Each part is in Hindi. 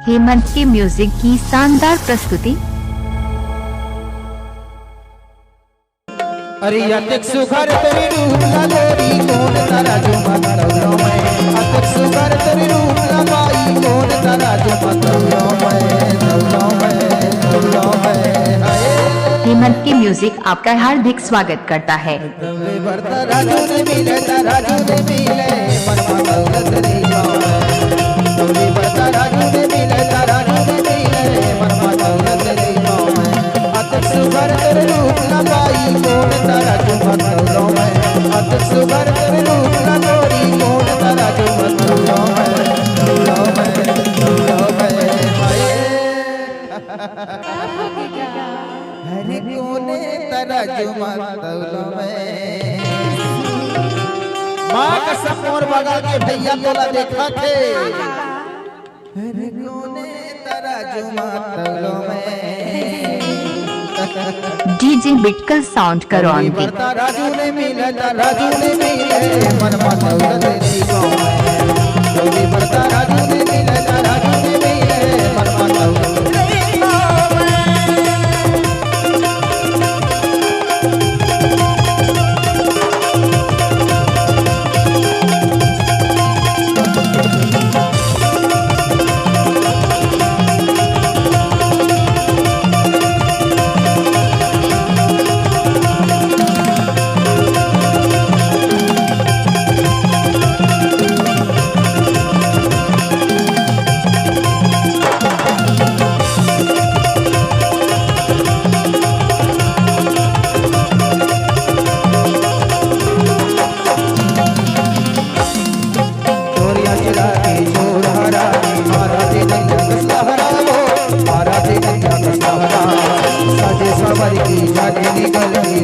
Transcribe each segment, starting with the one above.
हेमंत के म्यूजिक की शानदार प्रस्तुति। अरे अतिक सुघर तेरी रूप लगोरी कौन तारा जो मतलो में अतिक सुघर तेरी रूप लगाई कौन तारा जो मतलो में हेमंत के म्यूजिक आपका हार्दिक स्वागत करता है। राजू ने मिले राजू ने मिले मन दौलत रे राजू ने मिले मन दौलत रे अतिक सुघर तेरी रूप लगाई कौन तारा जो मतलो में अतिक सुघर तेरी रूप लगोरी कौन तारा जो मतलो हरे कोने तारा जो मतलो में माँ कसम और बगल के भैया तोला देखा थे हरे कोने तारा जो मतलो में डीजे बिटकल साउंड करो ऑन राजू ने मिले मन दौलत रे गौरी बरता राजू ने मिले मन दौलत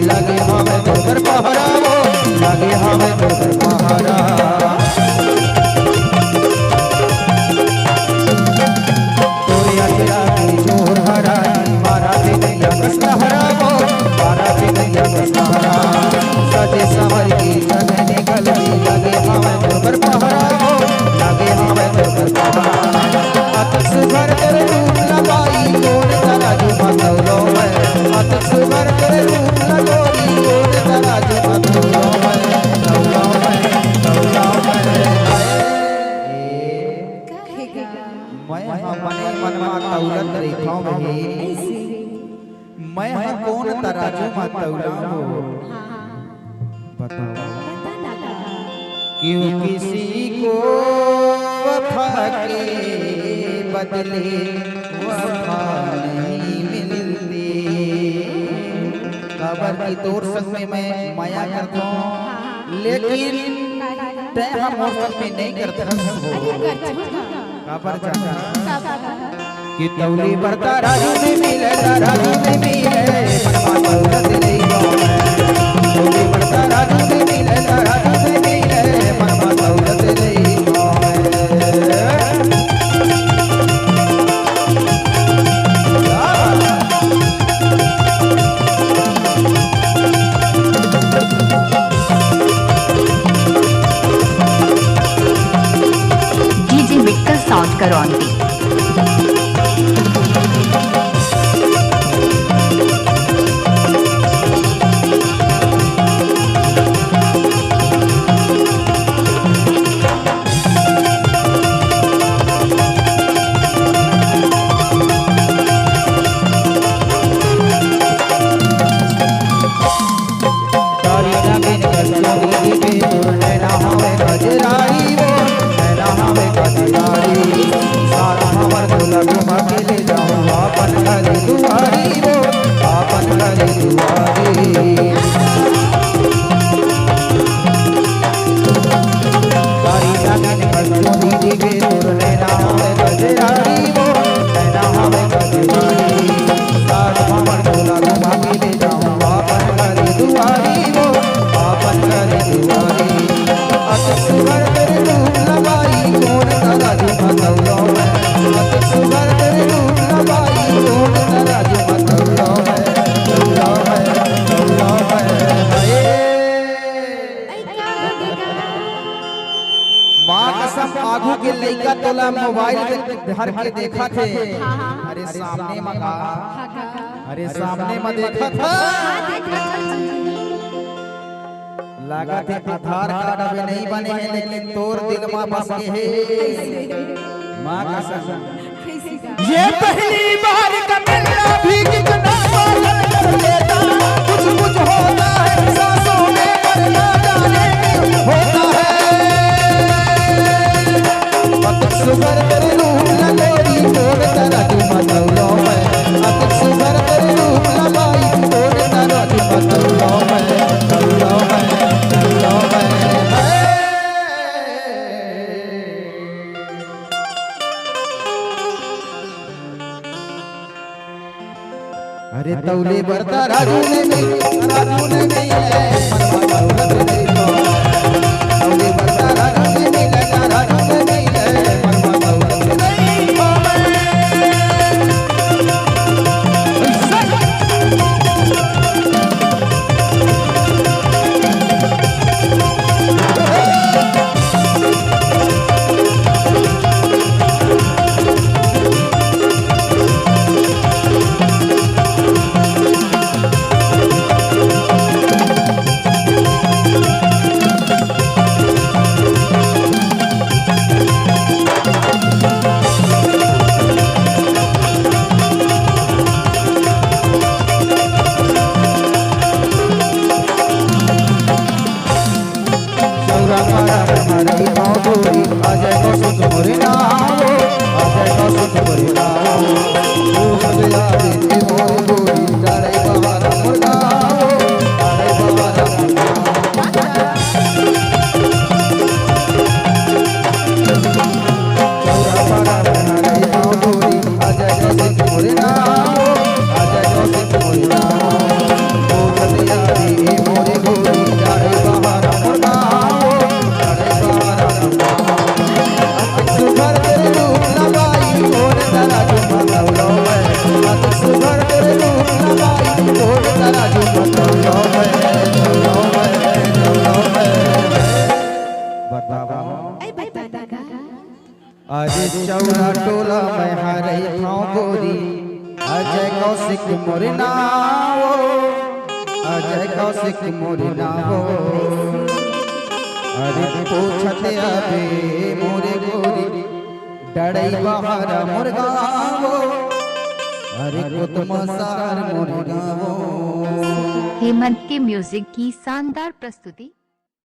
लगे हमें तोर पहरा लगे हमें तोर पहरा तोरे अचरा की जोर हरा मारा दे नैया कसहरा मारा दे नैया कसहरा सजे सवर की जगह निकल लगे हमें तोर पहरा लगे हमें तोर पहरा अतक सुघर तेरे रूप लगाई कौन तारा जो मतलो में अतक सुघर तेरे रूप लगोरी कौन तारा जो मतलो में मैं अपने मन में तौलत रेखाओं में मैं कौन तारा जो मतलो हो बताओ क्यों किसी को वफा के बदले वफा नहीं मिलती काबर की तोर संग में मैं माया करता हूँ लेकिन तय हम और संग में नहीं करता काबर जाता कि तौली बरता राजू ने मिले मनवा दौलत रे तौली बरता राजू ने मिले मनवा दौलत रे डीजे बिटकल साउंड करो ऑन सारा हमर धर के देखा थे, अरे सामने मगा, अरे सामने में देखा था, लगा थे आधार कार्ड अभी नहीं बने हैं लेकिन तोर दिल में बस के है माँ कसम। ये पहली बार का मिलना भी कितना पागल कर देता, कुछ कुछ होता है सांसों में मरना जाने क्यों होता है। अतिक सुगर तेरे रूप लगोरी तोड़ तेरा तू मतलो है, अतिक सुगर तेरे रूप लगाई तोड़ तेरा तू मतलो है, मतलो है, मतलो है। अरे तौले बरता राजू ने नहीं है मनवा दौलत नहीं तो, तौले बरता राजू ने नहीं लगा, राजू ने नहीं है मनवा दौलत नहीं तो। अरे चौरा टोला में हरे खाओ गोरी, अजय कौशिक मोरे नावो, अजय कौशिक मोरे नावो। अरे पूछते अबे मोरे गोरी डड़ई बहारा मुर्गावो, अरे कुतमसार मुर्गावो। हेमंत के म्यूजिक की शानदार प्रस्तुति।